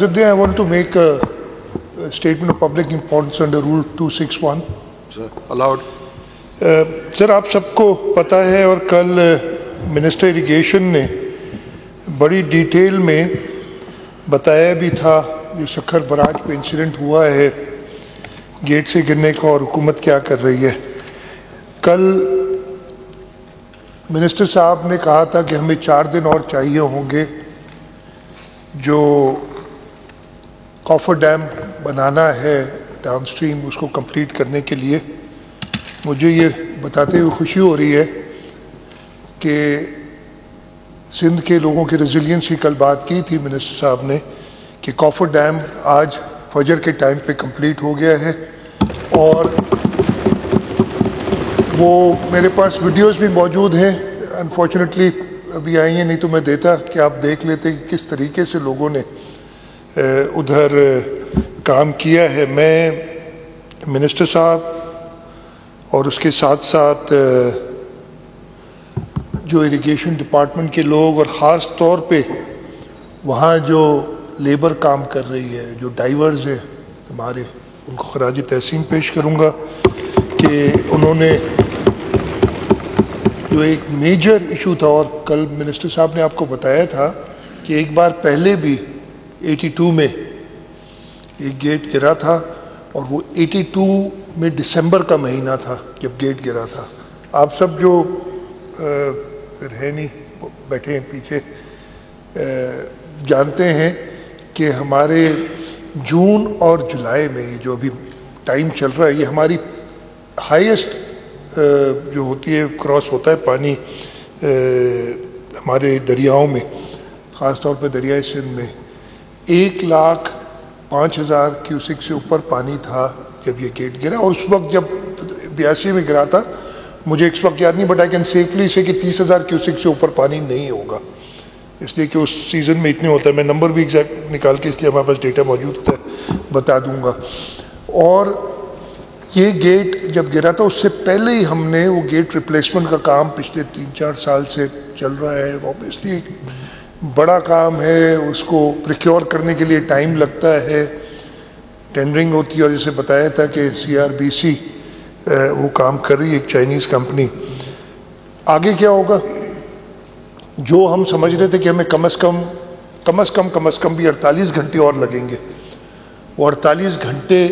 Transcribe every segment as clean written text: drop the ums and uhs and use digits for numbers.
I want to make a statement of public importance under Rule 261. Sir, allowed. سر آپ سب کو پتہ ہے اور کل منسٹر اریگیشن نے بڑی ڈیٹیل میں بتایا بھی تھا جو سکھر براج پہ انسیڈنٹ ہوا ہے گیٹ سے گرنے کا اور حکومت کیا کر رہی ہے. کل منسٹر صاحب نے کہا تھا کہ ہمیں 4 دن اور چاہیے ہوں گے جو کافر ڈیم بنانا ہے ڈاؤن سٹریم اس کو کمپلیٹ کرنے کے لیے. مجھے یہ بتاتے ہوئے خوشی ہو رہی ہے کہ سندھ کے لوگوں کی ریزیلینس کی کل بات کی تھی منسٹر صاحب نے کہ کافر ڈیم آج فجر کے ٹائم پہ کمپلیٹ ہو گیا ہے اور وہ میرے پاس ویڈیوز بھی موجود ہیں. انفارچونیٹلی ابھی آئی ہیں، نہیں تو میں دیتا کہ آپ دیکھ لیتے کہ کس طریقے سے لوگوں نے ادھر کام کیا ہے. میں منسٹر صاحب اور اس کے ساتھ ساتھ جو اریگیشن ڈپارٹمنٹ کے لوگ اور خاص طور پہ وہاں جو لیبر کام کر رہی ہے، جو ڈائیورز ہیں ہمارے، ان کو خراج تحسین پیش کروں گا کہ انہوں نے جو ایک میجر ایشو تھا، اور کل منسٹر صاحب نے آپ کو بتایا تھا کہ ایک بار پہلے بھی 82 میں ایک گیٹ گرا تھا اور وہ 82 میں دسمبر کا مہینہ تھا جب گیٹ گرا تھا. آپ سب جو پھر ہے نہیں بیٹھے ہیں پیچھے جانتے ہیں کہ ہمارے جون اور جولائی میں یہ جو ابھی ٹائم چل رہا ہے یہ ہماری ہائیسٹ جو ہوتی ہے کراس ہوتا ہے پانی ہمارے دریاؤں میں، خاص طور پہ دریائے سندھ میں 1,05,000 کیوسک سے اوپر پانی تھا جب یہ گیٹ گرا. اور اس وقت جب 82 میں گرا تھا مجھے اس وقت یاد نہیں بٹ آئی کین سیفلی سے کہ 30,000 کیوسک سے اوپر پانی نہیں ہوگا، اس لیے کہ اس سیزن میں اتنے ہوتا ہے. میں نمبر بھی ایگزیکٹ نکال کے اس لیے ہمارے پاس ڈیٹا موجود ہوتا ہے بتا دوں گا. اور یہ گیٹ جب گرا تھا اس سے پہلے ہی ہم نے وہ گیٹ ریپلیسمنٹ کا کام پچھلے 3-4 سال سے چل رہا ہے. اوبیسلی ایک بڑا کام ہے، اس کو پریکیور کرنے کے لیے ٹائم لگتا ہے، ٹینڈرنگ ہوتی ہے، اور جسے بتایا تھا کہ CRBC وہ کام کر رہی ہے ایک چائنیز کمپنی. آگے کیا ہوگا؟ جو ہم سمجھ رہے تھے کہ ہمیں کم از کم بھی 48 گھنٹے اور لگیں گے، وہ 48 گھنٹے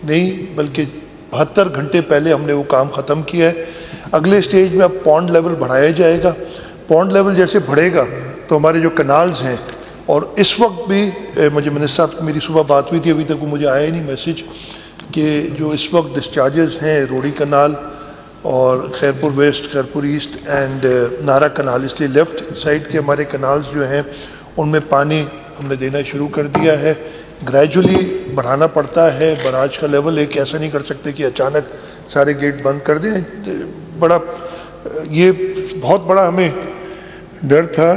نہیں بلکہ 72 گھنٹے پہلے ہم نے وہ کام ختم کیا ہے. اگلے سٹیج میں اب پونڈ لیول بڑھایا جائے گا. پونڈ لیول جیسے بڑھے گا تو ہمارے جو کنالز ہیں، اور اس وقت بھی مجھے منسٹر صاحب میری صبح بات ہوئی تھی، ابھی تک وہ مجھے آیا ہی نہیں میسیج، کہ جو اس وقت ڈسچارجز ہیں روڑی کنال اور Khairpur west, Khairpur east and Nara canal, اس لیے لیفٹ سائڈ کے ہمارے کنالز جو ہیں ان میں پانی ہم نے دینا شروع کر دیا ہے. گریجولی بڑھانا پڑتا ہے براج کا لیول، ایک ایسا نہیں کر سکتے کہ اچانک سارے گیٹ بند کر دیں. یہ بہت بڑا ہمیں ڈر تھا.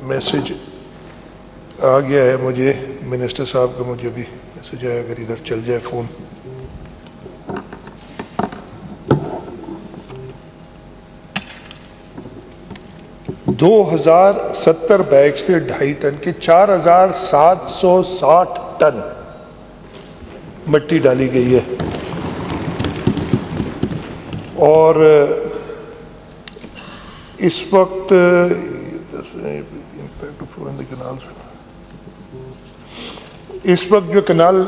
میسیج آ گیا ہے مجھے منسٹر صاحب کا، مجھے بھی میسیج آیا، اگر ادھر چل جائے فون. دو 2070 بیگز تھے 2.5 ٹن کے، 4,760 ٹن مٹی ڈالی گئی ہے. اور اس وقت جو کنال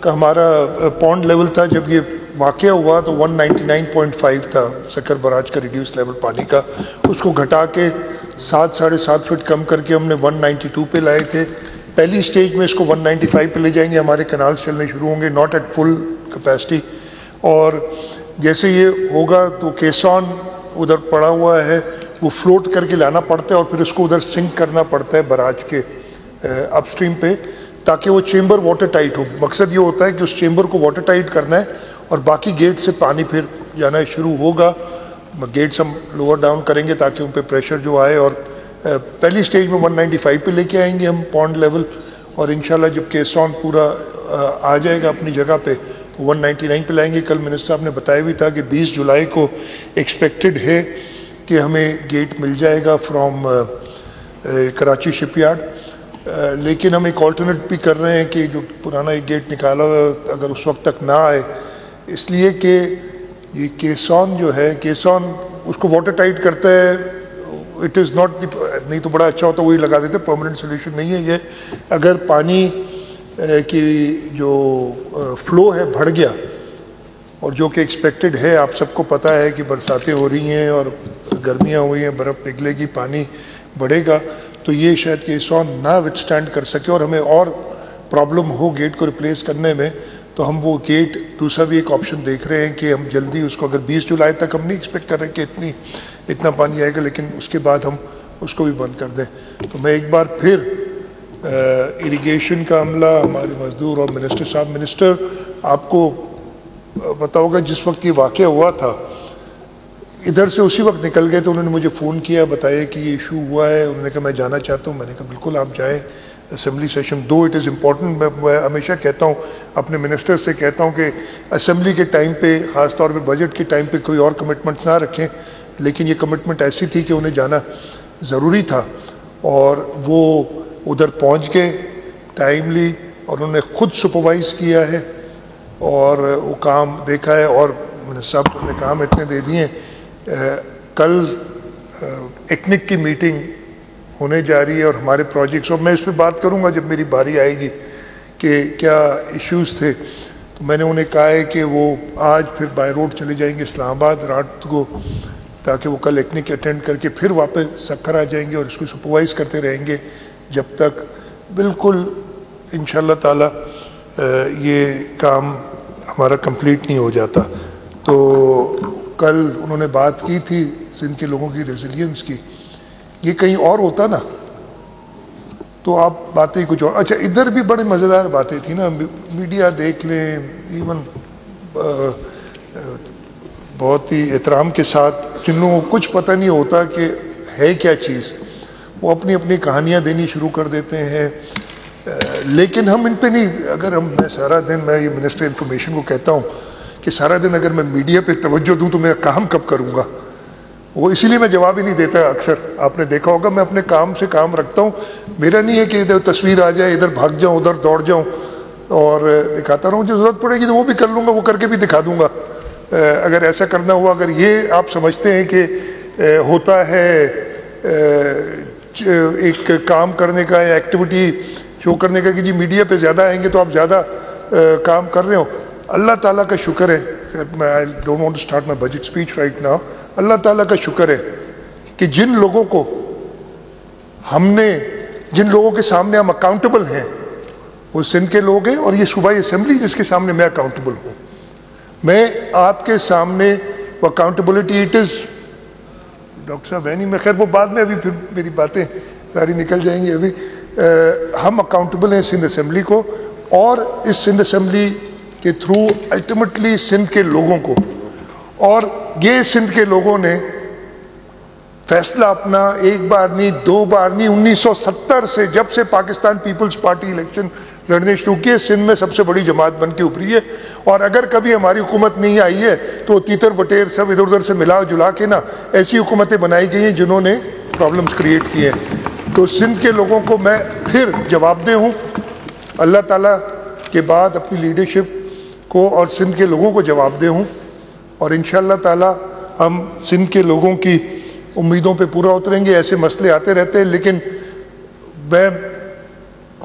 کا ہمارا پونڈ لیول تھا جب یہ واقعہ ہوا تو 199.5 تھا سکھر براج کا ریڈیوس لیول پانی کا. اس کو گھٹا کے 7-7.5 فٹ کم کر کے ہم نے 192 پہ لائے تھے. پہلی سٹیج میں اس کو 195 پہ لے جائیں گے، ہمارے کنالز چلنے شروع ہوں گے، ناٹ ایٹ فل کیپیسٹی. اور جیسے یہ ہوگا تو کیسون ادھر پڑا ہوا ہے، وہ فلوٹ کر کے لانا پڑتا ہے اور پھر اس کو ادھر سنک کرنا پڑتا ہے براج کے اپ سٹریم پہ تاکہ وہ چیمبر واٹر ٹائٹ ہو. مقصد یہ ہوتا ہے کہ اس چیمبر کو واٹر ٹائٹ کرنا ہے اور باقی گیٹ سے پانی پھر جانا شروع ہوگا. گیٹس ہم لوور ڈاؤن کریں گے تاکہ ان پہ پریشر جو آئے، اور پہلی سٹیج میں 195 پہ لے کے آئیں گے ہم پونڈ لیول، اور انشاءاللہ جب کیسون پورا آ جائے گا اپنی جگہ پہ 199 پہ لائیں گے. کل منسٹر صاحب نے بتایا بھی تھا کہ 20 جولائی کو ایکسپیکٹڈ ہے کہ ہمیں گیٹ مل جائے گا فرام کراچی شپ یارڈ، لیکن ہم ایک آلٹرنیٹ بھی کر رہے ہیں کہ جو پرانا ایک گیٹ نکالا ہوا اگر اس وقت تک نہ آئے، اس لیے کہ یہ کیسون جو ہے، کیسون اس کو واٹر ٹائٹ کرتا ہے، اٹ از ناٹ، نہیں تو بڑا اچھا ہوتا وہی لگا دیتے، پرماننٹ سولوشن نہیں ہے یہ۔ اگر پانی کی جو فلو ہے بڑھ گیا، اور جو کہ ایکسپیکٹڈ ہے، آپ سب کو پتہ ہے کہ برساتیں ہو رہی ہیں اور گرمیاں ہوئی ہیں، برف پگھلے گی، پانی بڑھے گا، تو یہ شاید کیسون نہ وتھ اسٹینڈ کر سکے اور ہمیں اور پرابلم ہو گیٹ کو ریپلیس کرنے میں، تو ہم وہ گیٹ دوسرا بھی ایک آپشن دیکھ رہے ہیں کہ ہم جلدی اس کو، اگر 20 جولائی تک ہم نہیں ایکسپیکٹ کر رہے کہ اتنا پانی آئے گا، لیکن اس کے بعد ہم اس کو بھی بند کر دیں۔ تو میں ایک بار پھر اریگیشن کا عملہ، ہمارے مزدور اور منسٹر صاحب، منسٹر آپ کو پتا ہوگا جس وقت یہ واقعہ ہوا تھا ادھر سے اسی وقت نکل گئے، تو انہوں نے مجھے فون کیا، بتایا کہ یہ ایشو ہوا ہے، انہوں نے کہا میں جانا چاہتا ہوں، میں نے کہا بالکل آپ جائیں assembly session, though it is important. میں ہمیشہ کہتا ہوں، اپنے منسٹر سے کہتا ہوں کہ اسمبلی کے ٹائم پہ، خاص طور پہ بجٹ کے ٹائم پہ کوئی اور کمٹمنٹ نہ رکھیں، لیکن یہ کمٹمنٹ ایسی تھی کہ انہیں جانا ضروری تھا، اور وہ ادھر پہنچ گئے ٹائملی، اور انہوں نے خود سپروائز کیا ہے اور وہ کام دیکھا ہے، اور صاحب نے کام اتنے دے دیے۔ کل ایکنک کی میٹنگ ہونے جا رہی ہے اور ہمارے پروجیکٹس، اور میں اس پہ بات کروں گا جب میری باری آئے گی کہ کیا ایشوز تھے، تو میں نے انہیں کہا ہے کہ وہ آج پھر بائی روڈ چلے جائیں گے اسلام آباد رات کو، تاکہ وہ کل ایکنک اٹینڈ کر کے پھر واپس سکھر آ جائیں گے اور اس کو سپروائز کرتے رہیں گے جب تک بالکل انشاءاللہ تعالی یہ کام ہمارا کمپلیٹ نہیں ہو جاتا۔ تو کل انہوں نے بات کی تھی سندھ کے لوگوں کی ریزیلینس کی، یہ کہیں اور ہوتا نا تو آپ باتیں کچھ اور، اچھا ادھر بھی بڑے مزیدار باتیں تھیں نا، میڈیا دیکھ لیں، ایون بہت ہی احترام کے ساتھ جن لوگوں کو کچھ پتہ نہیں ہوتا کہ ہے کیا چیز، وہ اپنی اپنی کہانیاں دینی شروع کر دیتے ہیں، لیکن ہم ان پہ نہیں، اگر میں سارا دن، میں یہ منسٹر انفارمیشن کو کہتا ہوں کہ سارا دن اگر میں میڈیا پہ توجہ دوں تو میں کام کب کروں گا، وہ اسی لیے میں جواب ہی نہیں دیتا اکثر، آپ نے دیکھا ہوگا میں اپنے کام سے کام رکھتا ہوں، میرا نہیں ہے کہ ادھر تصویر آ جائے ادھر بھاگ جاؤں ادھر دوڑ جاؤں اور دکھاتا رہوں، جو ضرورت پڑے گی تو وہ بھی کر لوں گا، وہ کر کے بھی دکھا دوں گا اگر ایسا کرنا ہوا۔ اگر یہ آپ سمجھتے ہیں کہ ہوتا ہے ایک کام کرنے کا یا ایکٹیویٹی شو کرنے کا کہ جی میڈیا پہ زیادہ آئیں گے تو آپ زیادہ کام کر رہے ہو، اللہ تعالیٰ کا شکر ہے، میں I don't want to start my budget speech right now, Allah تعالیٰ کا شکر ہے کہ جن لوگوں کو ہم نے، جن لوگوں کے سامنے ہم اکاؤنٹیبل ہیں وہ سندھ کے لوگ ہیں، اور یہ صوبائی اسمبلی جس کے سامنے میں اکاؤنٹیبل ہوں، میں آپ کے سامنے وہ اکاؤنٹیبلٹی اٹ از، ڈاکٹر صاحب ہے نہیں، میں خیر وہ بعد میں، ابھی پھر میری باتیں ساری نکل جائیں گی، ابھی ہم اکاؤنٹیبل ہیں سندھ اسمبلی کو، اور اس سندھ اسمبلی کے تھرو الٹیمیٹلی سندھ کے لوگوں کو، اور یہ سندھ کے لوگوں نے فیصلہ اپنا ایک بار نہیں دو بار نہیں 1970 سے جب سے پاکستان پیپلز پارٹی الیکشن لڑنے شروع کیے سندھ میں سب سے بڑی جماعت بن کے ابھری ہے، اور اگر کبھی ہماری حکومت نہیں آئی ہے تو تیتر بٹیر سب ادھر ادھر سے ملا جلا کے نا ایسی حکومتیں بنائی گئی ہیں جنہوں نے پرابلمز کریٹ کیے ہیں۔ تو سندھ کے لوگوں کو میں پھر جواب دہ ہوں، اللہ تعالیٰ کے بعد اپنی لیڈرشپ کو اور سندھ کے لوگوں کو جواب دہ ہوں، اور انشاءاللہ تعالیٰ ہم سندھ کے لوگوں کی امیدوں پہ پورا اتریں گے۔ ایسے مسئلے آتے رہتے ہیں، لیکن میں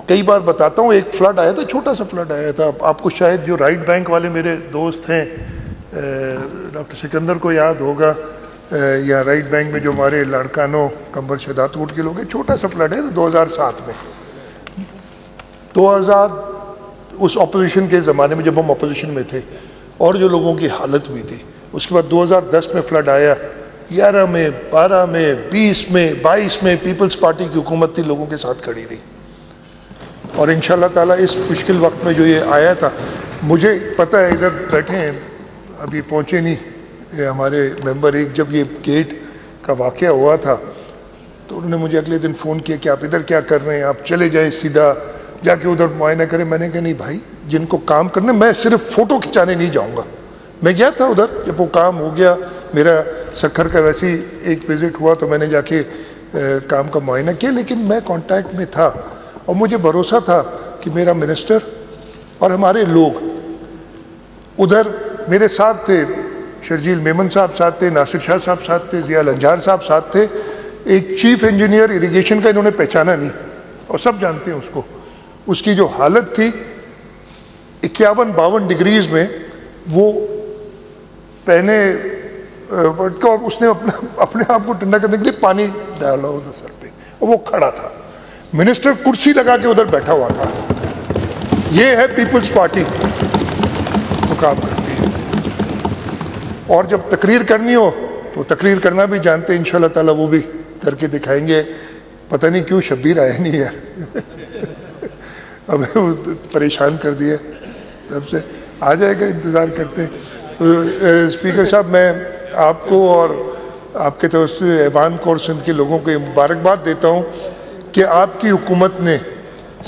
کئی بار بتاتا ہوں، ایک فلڈ آیا تھا، چھوٹا سا فلڈ آیا تھا، آپ کو شاید جو رائٹ بینک والے میرے دوست ہیں ڈاکٹر سکندر کو یاد ہوگا، یا رائٹ بینک میں جو ہمارے لاڑکانوں کمبر شہدات روڈ کے لوگ ہیں، چھوٹا سا فلڈ ہے 2007 میں، 2000 اس اپوزیشن کے زمانے میں جب ہم اپوزیشن میں تھے، اور جو لوگوں کی حالت بھی تھی۔ اس کے بعد 2010 میں فلڈ آیا، 11 میں 12 میں 20 میں 22 میں پیپلز پارٹی کی حکومت تھی، لوگوں کے ساتھ کھڑی رہی، اور انشاءاللہ تعالیٰ اس مشکل وقت میں جو یہ آیا تھا، مجھے پتہ ہے ادھر بیٹھے ہیں ابھی پہنچے نہیں ہمارے ممبر، ایک جب یہ گیٹ کا واقعہ ہوا تھا تو انہوں نے مجھے اگلے دن فون کیا کہ آپ ادھر کیا کر رہے ہیں، آپ چلے جائیں سیدھا جا کے ادھر معائنہ کریں۔ میں نے کہا نہیں بھائی، جن کو کام کرنا، میں صرف فوٹو کھنچانے نہیں جاؤں گا۔ میں گیا تھا ادھر، جب وہ کام ہو گیا، میرا سکھر کا ویسے ہی ایک وزٹ ہوا تو میں نے جا کے کام کا معائنہ کیا، لیکن میں کانٹیکٹ میں تھا اور مجھے بھروسہ تھا کہ میرا منسٹر اور ہمارے لوگ ادھر میرے ساتھ تھے، شرجیل میمن صاحب ساتھ تھے، ناصر شاہ صاحب ساتھ تھے، ضیاء الانجار صاحب ساتھ تھے. ایک چیف انجینئر اریگیشن کا انہوں نے پہچانا نہیں اور سب جانتے ہیں اس کو. اس کی جو حالت تھی 51-52 ڈگریز میں وہ پہنے اور اس نے اپنے آپ کو ٹھنڈا کرنے کے لیے پانی ڈالا ادھر سر پہ اور وہ کھڑا تھا. منسٹر کرسی لگا کے ادھر بیٹھا ہوا تھا. یہ ہے پیپلز پارٹی تو کام کرتی ہے. اور جب تقریر کرنی ہو تو تقریر کرنا بھی جانتے ہیں، انشاءاللہ تعالیٰ وہ بھی کر کے دکھائیں گے. پتہ نہیں کیوں شبیر آیا نہیں ہے ہمیں پریشان کر دیا سب سے. آ جائے گا، انتظار کرتے ہیں. اسپیکر صاحب میں آپ کو اور آپ کے طرف سے ایوان کو اور سندھ کے لوگوں کو مبارکباد دیتا ہوں کہ آپ کی حکومت نے،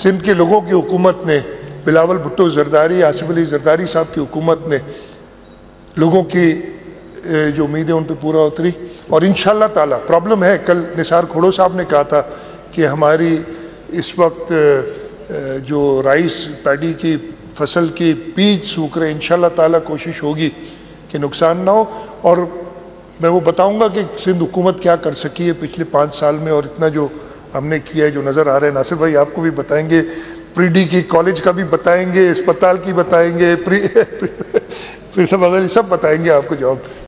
سندھ کے لوگوں کی حکومت نے، بلاول بھٹو زرداری، آصف علی زرداری صاحب کی حکومت نے لوگوں کی جو امیدیں ان پہ پورا اتری. اور انشاءاللہ تعالیٰ پرابلم ہے، کل نثار کھوڑو صاحب نے کہا تھا کہ ہماری اس وقت جو رائس پیڈی کی فصل کی بیج سوکھ رہے، انشاءاللہ تعالیٰ کوشش ہوگی کہ نقصان نہ ہو. اور میں وہ بتاؤں گا کہ سندھ حکومت کیا کر سکی ہے پچھلے 5 سال میں، اور اتنا جو ہم نے کیا ہے جو نظر آ رہا ہے. ناصر بھائی آپ کو بھی بتائیں گے، پری ڈی کی کالج کا بھی بتائیں گے، اسپتال کی بتائیں گے، پھر سب بتائیں گے آپ کو جواب.